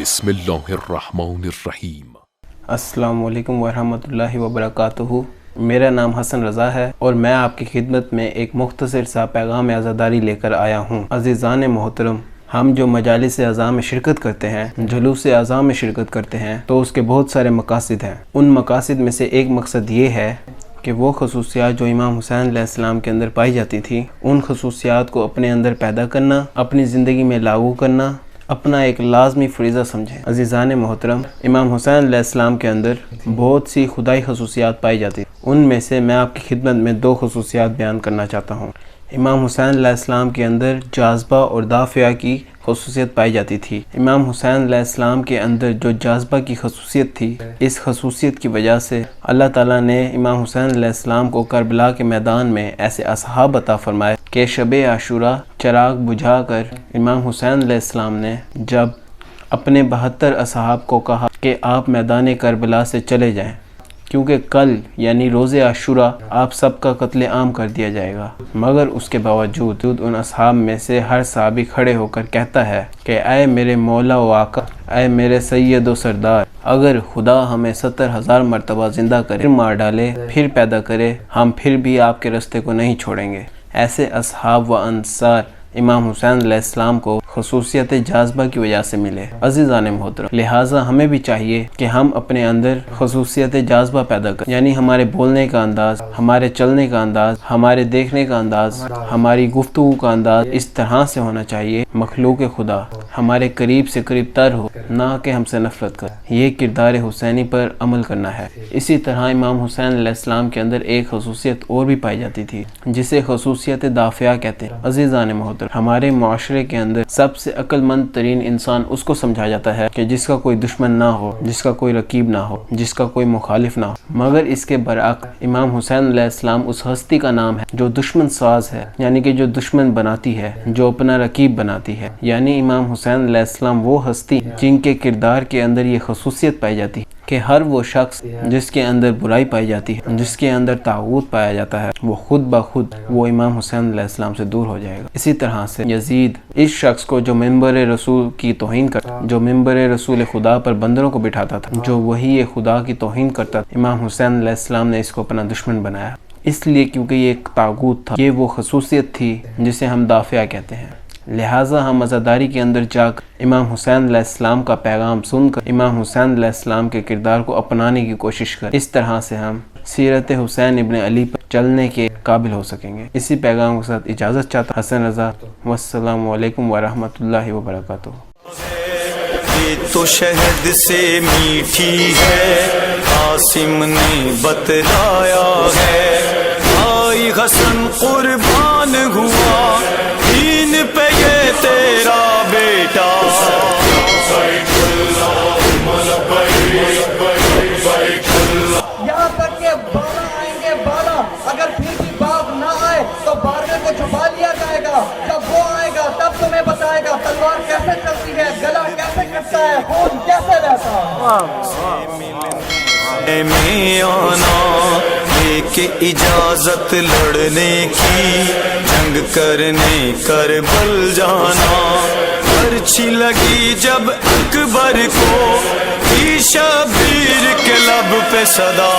बिस्मिल्लाहिर्रहमानिर्रहीम। अस्सलाम वालेकुम वरहमतुल्लाहि वबरकातुहू। मेरा नाम हसन रज़ा है और मैं आपकी खिदमत में एक मुख्तसर सा पैगाम आज़ादारी लेकर आया हूँ। अज़ीज़ान मोहतरम, हम जो मजालिस अज़ा में शिरकत करते हैं, जुलूस अज़ा में शिरकत करते हैं, तो उसके बहुत सारे मकासद हैं। उन मकासद में से एक मकसद ये है कि वो खसूसियात जो इमाम हुसैन अलैहिस्सलाम के अंदर पाई जाती थी, उन खसूसियात को अपने अंदर पैदा करना, अपनी ज़िंदगी में लागू करना अपना एक लाजमी फ़रीज़ा समझें। अज़ीज़ान मोहतरम, इमाम हुसैन अलैहिस्सलाम के अंदर बहुत सी खुदाई खसूसियात पाई जाती थी। उनमें से मैं आपकी खिदमत में दो खसूसियात बयान करना चाहता हूँ। इमाम हुसैन अलैहिस्सलाम के अंदर जाज़बा और दाफ़िया की खसूसियत पाई जाती थी। इमाम हुसैन अलैहिस्सलाम के अंदर जो जाज़बा की खसूसियत थी, इस खसूसियत की वजह से अल्लाह ताला ने इमाम हुसैन अलैहिस्सलाम को करबला के मैदान में ऐसे असहाब अता फरमाए कि शब आशूरा चिराग बुझाकर इमाम हुसैन अलैहिस्सलाम ने जब अपने 72 असहाब को कहा कि आप मैदान करबला से चले जाएं, क्योंकि कल यानी रोज़े आशूरा आप सबका कत्ले आम कर दिया जाएगा। मगर उसके बावजूद उन असहाब में से हर सहाबी खड़े होकर कहता है कि ऐ मेरे मौला व आका, ऐ मेरे सैयद व सरदार, अगर खुदा हमें 70,000 मरतबा ज़िंदा करे, फिर मार डाले, फिर पैदा करे, हम फिर भी आपके रास्ते को नहीं छोड़ेंगे। ऐसे असहाब व अंसार इमाम हुसैन अलैहिस्सलाम को खसूसियत जाज़बा की वजह से मिले। अज़ीज़ान मोहतरम, लिहाजा हमें भी चाहिए कि हम अपने अंदर खसूसियत जाज़बा पैदा करें, यानी हमारे बोलने का अंदाज़, हमारे चलने का अंदाज़, हमारे देखने का अंदाज़, हमारी गुफ्तगू का अंदाज़ इस तरह से होना चाहिए मखलूक खुदा हमारे करीब से करीब तर हो, ना कि हमसे नफरत कर। ये किरदार हुसैनी पर अमल करना है। इसी तरह इमाम हुसैन अलैहिस्सलाम के अंदर एक खसूसियत और भी पाई जाती थी, जिसे खसूसियत दाफ़िया कहते हैं। अज़ीज़ान मोहतरम, हमारे माशरे के अंदर सबसे अक्लमंद तरीन इंसान उसको समझा जाता है कि जिसका कोई दुश्मन ना हो, जिसका कोई रकीब ना हो, जिसका कोई मुखालिफ ना हो। मगर इसके बरअक्स इमाम हुसैन अलैहिस्सलाम उस हस्ती का नाम है जो दुश्मन साज है, यानी कि जो दुश्मन बनाती है, जो अपना रकीब बनाती है। यानी इमाम हुसैन अलैहिस्सलाम वो हस्ती जिनके किरदार के अंदर ये खसूसियत पाई जाती है कि हर वो शख्स जिसके अंदर बुराई पाई जाती है, जिसके अंदर तागूत पाया जाता है, वो खुद ब खुद वो इमाम हुसैन अलैहिस्सलाम से दूर हो जाएगा। इसी तरह से यजीद इस शख्स को जो मिंबर रसूल की तौहीन करता, जो मिंबर रसूल खुदा पर बंदरों को बिठाता था, जो वही खुदा की तौहीन करता, इमाम हुसैन अलैहिस्सलाम ने इसको अपना दुश्मन बनाया, इसलिए क्योंकि ये एक तागूत था। ये वो खसूसियत थी जिसे हम दाफ़िया कहते हैं। लिहाजा हम अज़ादारी के अंदर जाकर इमाम हुसैन अलैहिस्सलाम का पैगाम सुनकर इमाम हुसैन अलैहिस्सलाम के किरदार को अपनाने की कोशिश करें। इस तरह से हम सीरत हुसैन इब्न अली पर चलने के काबिल हो सकेंगे। इसी पैगाम के साथ इजाज़त चाहता हसन रज़ा। वस्सलामु अलैकुम वरहमतुल्लाहि वबरकातुहू। ये तो शहद से मीठी है, आसिम ने बतलाया है। भाई हसन कुर्बान हुआ, दीन पे ये तेरा बेटा। यहाँ तक के बाला आएंगे बाला, अगर फिर भी बाप ना आए तो बारवे को छुपा लिया जाएगा। जब वो आएगा तब तुम्हें बताएगा तलवार कैसे चलती है, गला कैसे कटता है, खून कैसे रहता है। में आना लेके इजाजत लड़ने की, जंग करने करबल जाना। पर्ची लगी जब अकबर को, शबीर के लब पे सदा।